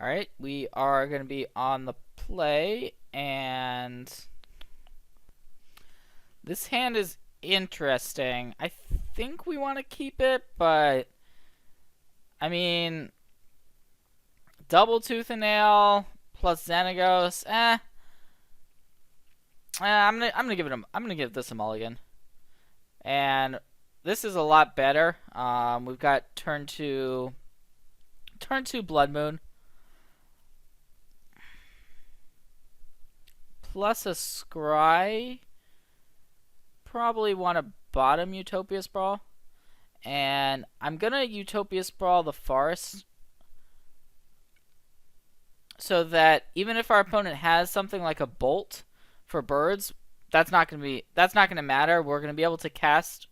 Alright, we are going to be on the play, and this hand is interesting. I think we want to keep it, but I mean, double tooth and nail plus Xenagos, I'm gonna give this a mulligan. And this is a lot better. We've got turn two Blood Moon plus a Scry. Probably want to bottom Utopia Sprawl, and I'm gonna Utopia Sprawl the Forest so that even if our opponent has something like a Bolt for birds, that's not gonna matter. We're gonna be able to cast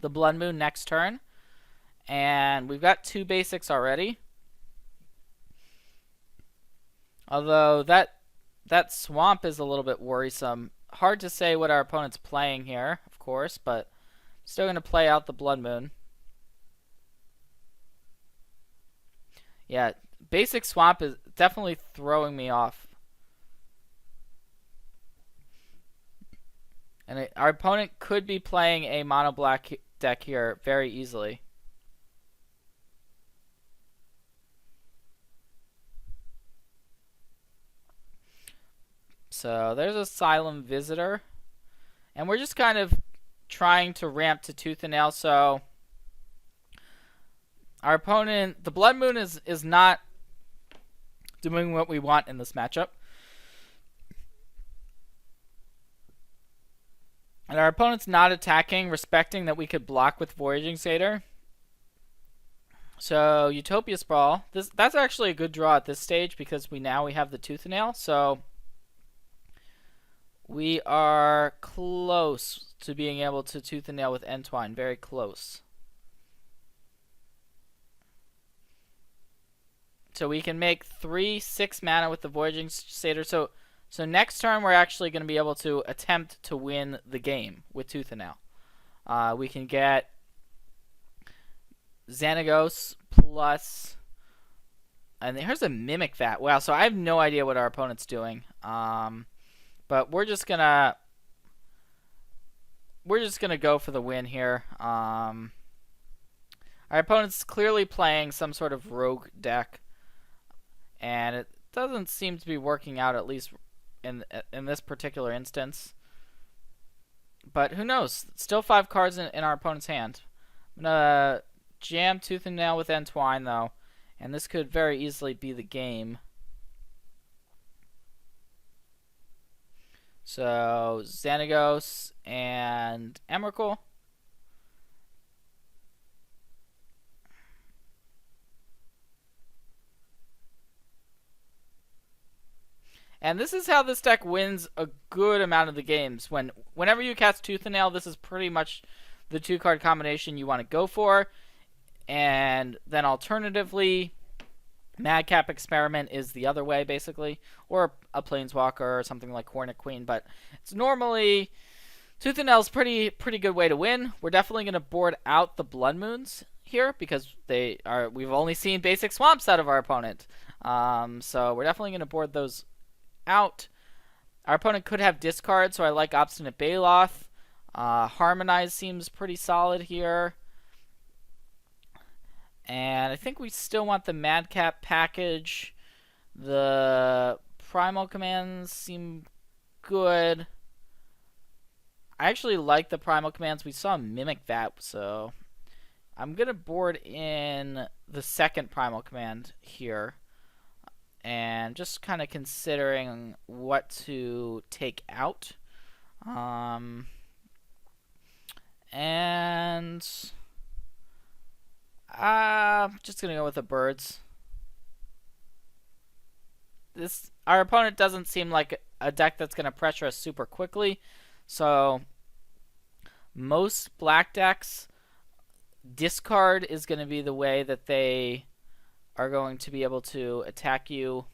the Blood Moon next turn, and we've got 2 basics already. Although that swamp is a little bit worrisome. Hard to say what our opponent's playing here, of course, but still going to play out the Blood Moon. Yeah, basic swamp is definitely throwing me off. And our opponent could be playing a mono black deck here very easily. So there's Asylum Visitor. And we're just kind of trying to ramp to Tooth and Nail. So our opponent, the Blood Moon, is not doing what we want in this matchup. And our opponent's not attacking, respecting that we could block with Voyaging Satyr. So Utopia Sprawl, that's actually a good draw at this stage because we have the Tooth and Nail. So we are close to being able to Tooth and Nail with Entwine. Very close. So we can make 3/6 mana with the Voyaging Satyr. So next turn we're actually going to be able to attempt to win the game with Tooth and Nail. We can get Xenagos plus, and here's a Mimic Vat. Wow, so I have no idea what our opponent's doing. But we're just gonna go for the win here. Our opponent's clearly playing some sort of rogue deck, and it doesn't seem to be working out, at least in this particular instance. But who knows? Still 5 cards in our opponent's hand. I'm gonna jam Tooth and Nail with Entwine though, and this could very easily be the game. So Xenagos and Emrakul. And this is how this deck wins a good amount of the games. Whenever you cast Tooth and Nail, this is pretty much the 2-card combination you want to go for. And then alternatively, Madcap Experiment is the other way, basically, or a Planeswalker or something like Hornet Queen. But it's normally Tooth and Nail's pretty good way to win. We're definitely going to board out the Blood Moons here because we've only seen basic swamps out of our opponent. So we're definitely going to board those out. Our opponent could have discard, so I like Obstinate Baloth. Harmonize seems pretty solid here. And I think we still want the Madcap package. The Primal commands seem good. I actually like the Primal commands. We saw Mimic Vat, so I'm going to board in the second Primal command here. And just kind of considering what to take out. And just gonna go with the birds. Our opponent doesn't seem like a deck that's gonna pressure us super quickly. So most black decks, discard is gonna be the way that they are going to be able to attack you,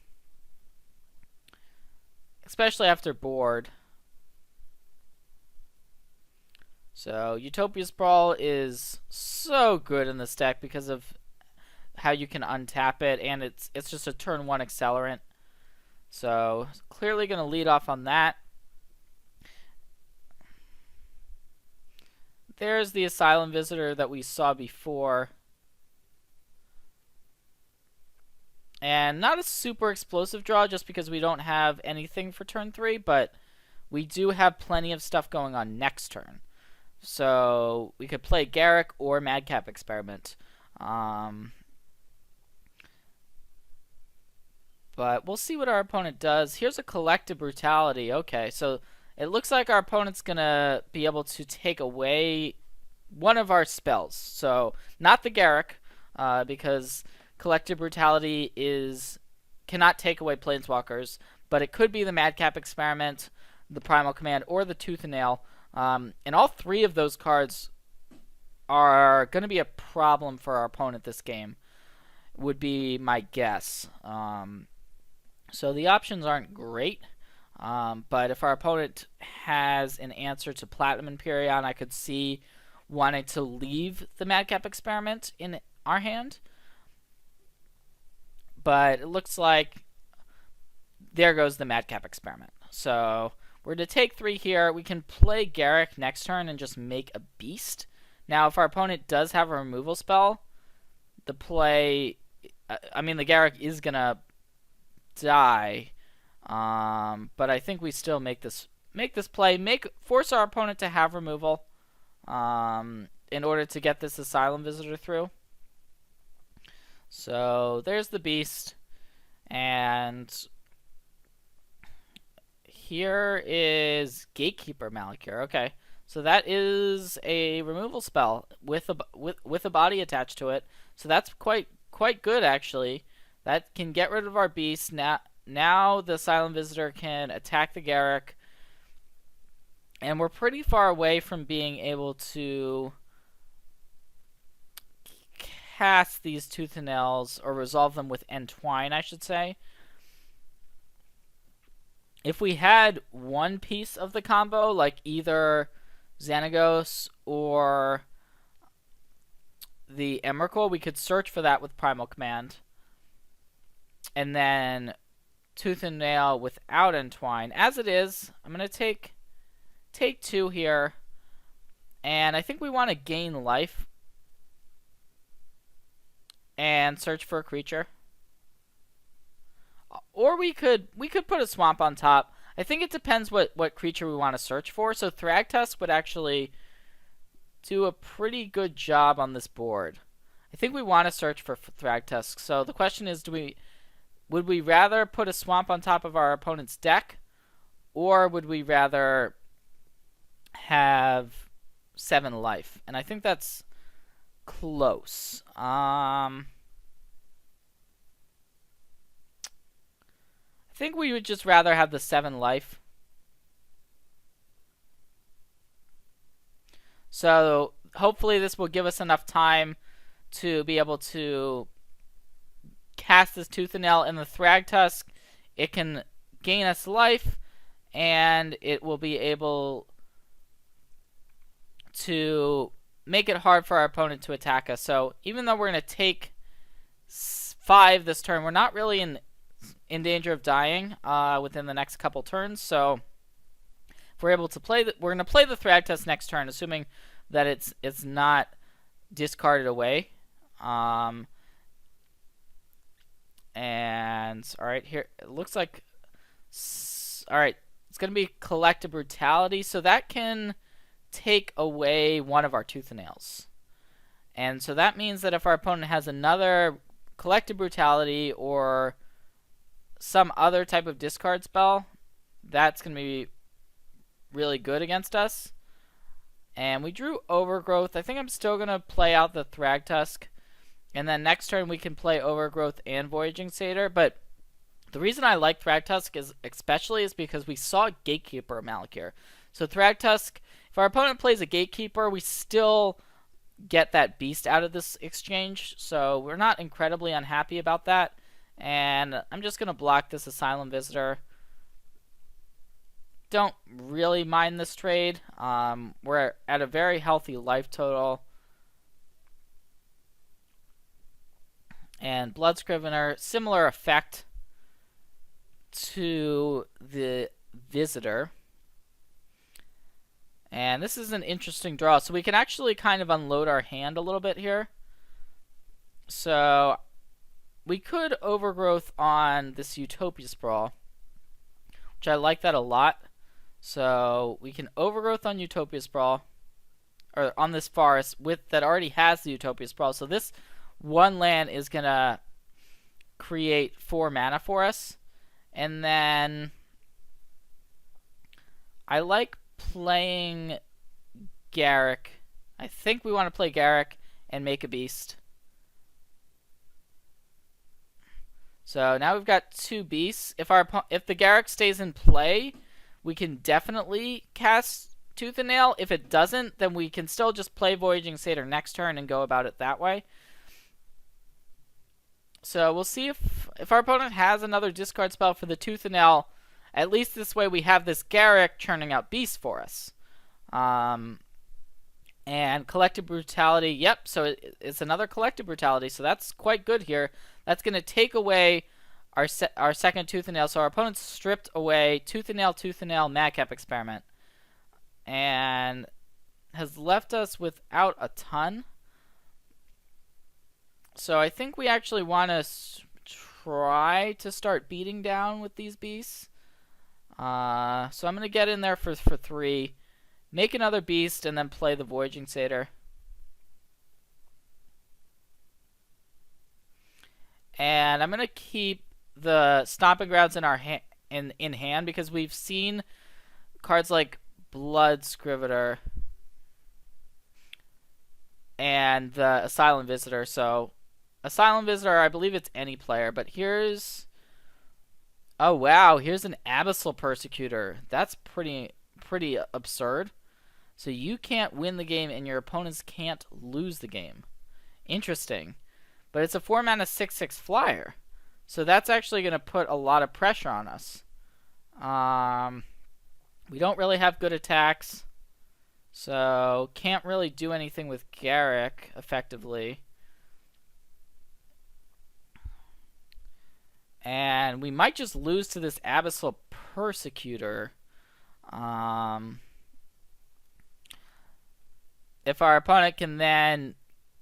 especially after board. So Utopia Sprawl is so good in this deck because of how you can untap it, and it's just a turn 1 accelerant. So clearly going to lead off on that. There's the Asylum Visitor that we saw before. And not a super explosive draw just because we don't have anything for turn 3, but we do have plenty of stuff going on next turn. So we could play Garrick or Madcap Experiment. But we'll see what our opponent does. Here's a Collective Brutality. Okay, so it looks like our opponent's going to be able to take away one of our spells. So not the Garrick, because Collective Brutality cannot take away Planeswalkers, but it could be the Madcap Experiment, the Primal Command, or the Tooth and Nail. And all 3 of those cards are going to be a problem for our opponent this game, would be my guess. So the options aren't great, but if our opponent has an answer to Platinum Imperion, I could see wanting to leave the Madcap Experiment in our hand. But it looks like there goes the Madcap Experiment. So we're going to take 3 here. We can play Garrick next turn and just make a beast. Now, if our opponent does have a removal spell, the Garrick is going to die. But I think we still make this play. Force our opponent to have removal in order to get this Asylum Visitor through. So there's the beast, and here is Gatekeeper Malakir. Okay, so that is a removal spell with a body attached to it. So that's quite good actually. That can get rid of our beast. Now the Asylum Visitor can attack the Garrick, and we're pretty far away from being able to cast these Tooth and Nails, or resolve them with Entwine, I should say. If we had one piece of the combo, like either Xanagos or the Emrakul, we could search for that with Primal Command. And then Tooth and Nail without Entwine. As it is, I'm going to take 2 here. And I think we want to gain life and search for a creature. Or we could put a swamp on top. I think it depends what creature we want to search for. So Thragtusk would actually do a pretty good job on this board. I think we want to search for Thragtusk. So the question is, would we rather put a swamp on top of our opponent's deck, or would we rather have 7 life? And I think that's close. I think we would just rather have the 7 life. So hopefully this will give us enough time to be able to cast this Tooth and Nail, and the Thragtusk, it can gain us life, and it will be able to make it hard for our opponent to attack us. So even though we're going to take 5 this turn, we're not really in danger of dying within the next couple turns. So if we're able to play, we're going to play the Thragtusk next turn, assuming that it's not discarded away. And all right, here it looks like. All right, it's going to be Collective Brutality, so that can take away one of our Tooth and Nails. And so that means that if our opponent has another Collective Brutality or some other type of discard spell, that's going to be really good against us. And we drew Overgrowth. I think I'm still going to play out the Thragtusk. And then next turn we can play Overgrowth and Voyaging Satyr. But the reason I like Thragtusk is because we saw Gatekeeper Malakir. So Thragtusk, if our opponent plays a Gatekeeper, we still get that beast out of this exchange. So we're not incredibly unhappy about that. And I'm just going to block this Asylum Visitor. Don't really mind this trade. We're at a very healthy life total. And Blood Scrivener, similar effect to the Visitor. And this is an interesting draw. So we can actually kind of unload our hand a little bit here. So we could Overgrowth on this Utopia Sprawl, which I like that a lot. So we can Overgrowth on Utopia Sprawl, or on this forest that already has the Utopia Sprawl. So this one land is going to create 4 mana for us. And then I like playing Garruk. I think we want to play Garruk and make a beast. So now we've got 2 beasts. If the Garruk stays in play, we can definitely cast Tooth and Nail. If it doesn't, then we can still just play Voyaging Satyr next turn and go about it that way. So we'll see if our opponent has another discard spell for the Tooth and Nail. At least this way we have this Garruk churning out beasts for us. And Collective Brutality, yep, so it's another Collective Brutality, so that's quite good here. That's going to take away our second Tooth and Nail, so our opponent's stripped away Tooth and Nail, Madcap Experiment. And has left us without a ton. So I think we actually want to try to start beating down with these beasts. So I'm going to get in there for 3. Make another beast, and then play the Voyaging Satyr. And I'm going to keep the Stomping Grounds in our in hand, because we've seen cards like Blood Scrivener and the Asylum Visitor. So Asylum Visitor, I believe it's any player, but here's... Oh wow, here's an Abyssal Persecutor. That's pretty absurd. So you can't win the game and your opponents can't lose the game. Interesting. But it's a 4-mana 6/6 flyer. So that's actually going to put a lot of pressure on us. We don't really have good attacks. So can't really do anything with Garruk effectively. And we might just lose to this Abyssal Persecutor. If our opponent can then...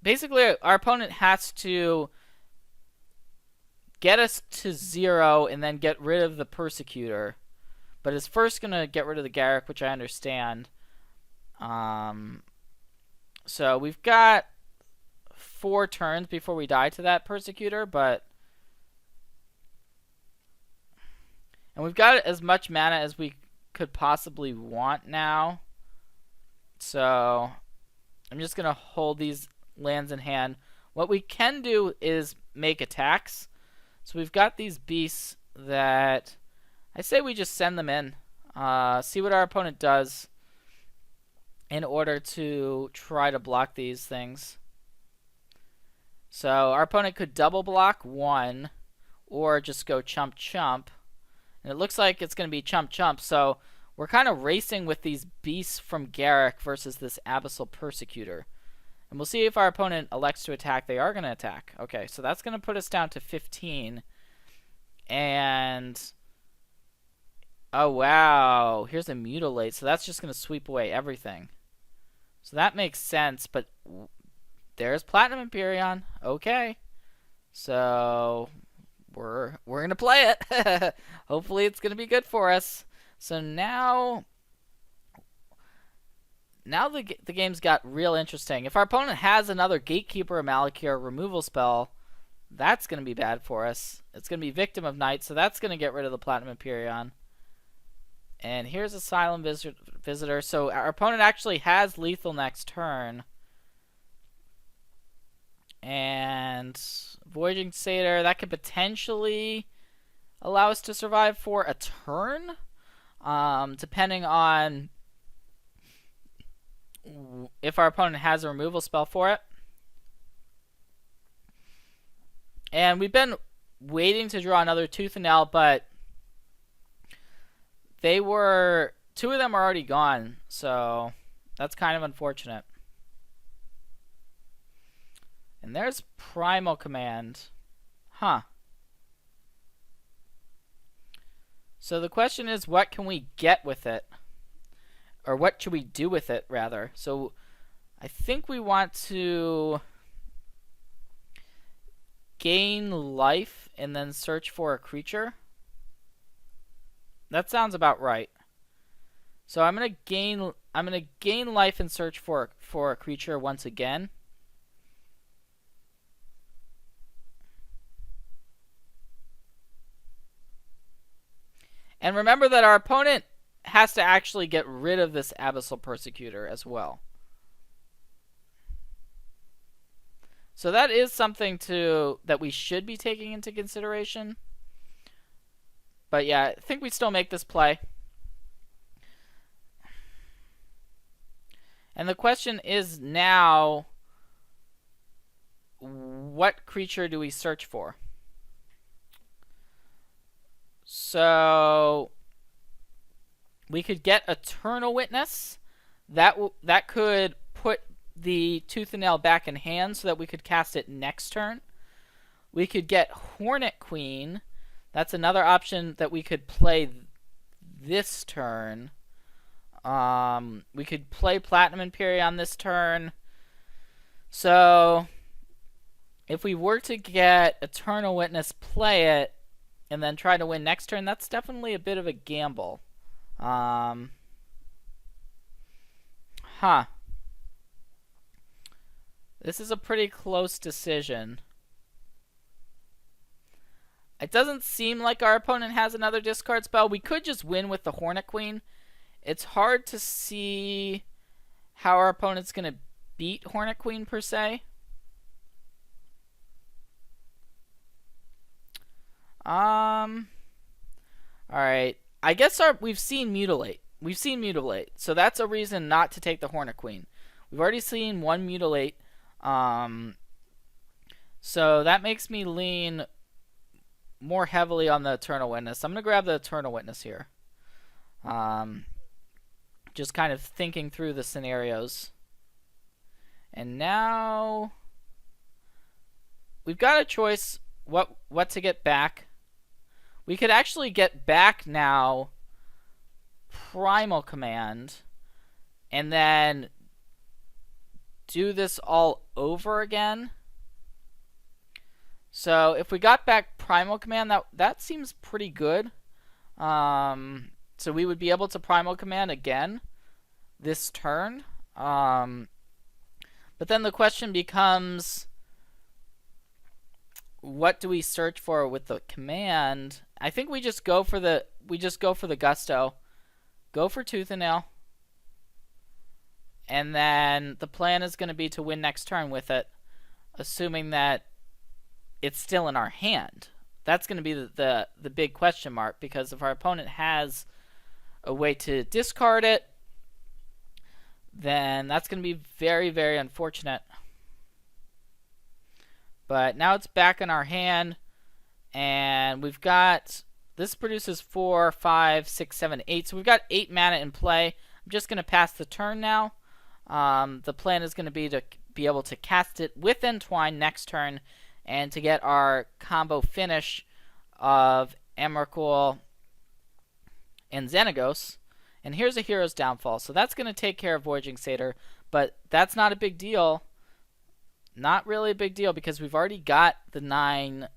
Basically, our opponent has to get us to 0 and then get rid of the Persecutor. But is first going to get rid of the Garruk, which I understand. So we've got 4 turns before we die to that Persecutor, but... And we've got as much mana as we could possibly want now. So I'm just going to hold these lands in hand. What we can do is make attacks. So we've got these beasts that I say we just send them in. See what our opponent does in order to try to block these things. So our opponent could double block 1 or just go chump chump. And it looks like it's going to be chump chump. So we're kind of racing with these beasts from Garruk versus this Abyssal Persecutor. And we'll see if our opponent elects to attack. They are going to attack. Okay, so that's going to put us down to 15. And... oh, wow. Here's a Mutilate. So that's just going to sweep away everything. So that makes sense. But there's Platinum Empyrean. Okay. So... We're going to play it. Hopefully it's going to be good for us. So now the game's got real interesting. If our opponent has another Gatekeeper or Malakir removal spell, that's going to be bad for us. It's going to be Victim of Night, so that's going to get rid of the Platinum Empyrean. And here's Asylum Visitor. So our opponent actually has lethal next turn. And Voyaging Satyr, that could potentially allow us to survive for a turn, depending on if our opponent has a removal spell for it. And we've been waiting to draw another Tooth and Nail, but two of them are already gone, so that's kind of unfortunate. And there's Primal Command. Huh. So the question is, what can we get with it? Or what should we do with it, rather? So I think we want to gain life and then search for a creature. That sounds about right. So I'm gonna gain life and search for a creature once again. And remember that our opponent has to actually get rid of this Abyssal Persecutor as well. So that is something that we should be taking into consideration. But yeah, I think we still make this play. And the question is now, what creature do we search for? So we could get Eternal Witness. That could put the Tooth and Nail back in hand so that we could cast it next turn. We could get Hornet Queen. That's another option that we could play this turn. We could play Platinum Imperia on this turn. So if we were to get Eternal Witness, play it, and then try to win next turn, that's definitely a bit of a gamble. This is a pretty close decision. It doesn't seem like our opponent has another discard spell. We could just win with the Hornet Queen. It's hard to see how our opponent's going to beat Hornet Queen, per se. Alright. I guess we've seen Mutilate. We've seen Mutilate. So that's a reason not to take the Hornet Queen. We've already seen one Mutilate. So that makes me lean more heavily on the Eternal Witness. I'm going to grab the Eternal Witness here. Just kind of thinking through the scenarios. And now we've got a choice what to get back. We could actually get back now Primal Command and then do this all over again. So if we got back Primal Command, that seems pretty good. So we would be able to Primal Command again this turn. But then the question becomes, what do we search for with the command? I think we just go for the Gusto. Go for Tooth and Nail. And then the plan is going to be to win next turn with it, assuming that it's still in our hand. That's going to be the big question mark, because if our opponent has a way to discard it, then that's going to be very, very unfortunate. But now it's back in our hand, and we've got, this produces 4, 5, 6, 7, 8. So we've got 8 mana in play. I'm just going to pass the turn now. The plan is going to be able to cast it with Entwine next turn, and to get our combo finish of Emrakul and Xenagos. And here's a Hero's Downfall. So that's going to take care of Voyaging Satyr, but that's not a big deal. Not really a big deal, because we've already got the 9.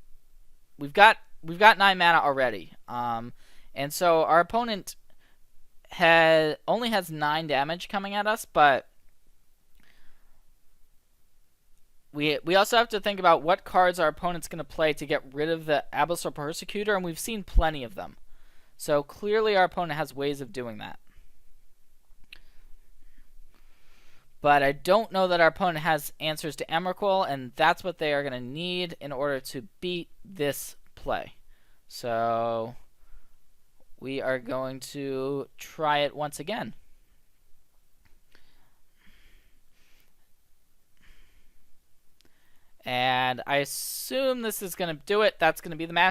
We've got 9 mana already. And so our opponent only has 9 damage coming at us, but we also have to think about what cards our opponent's going to play to get rid of the Abyssal Persecutor, and we've seen plenty of them. So clearly our opponent has ways of doing that. But I don't know that our opponent has answers to Emrakul, and that's what they are going to need in order to beat this play. So we are going to try it once again. And I assume this is going to do it. That's going to be the match.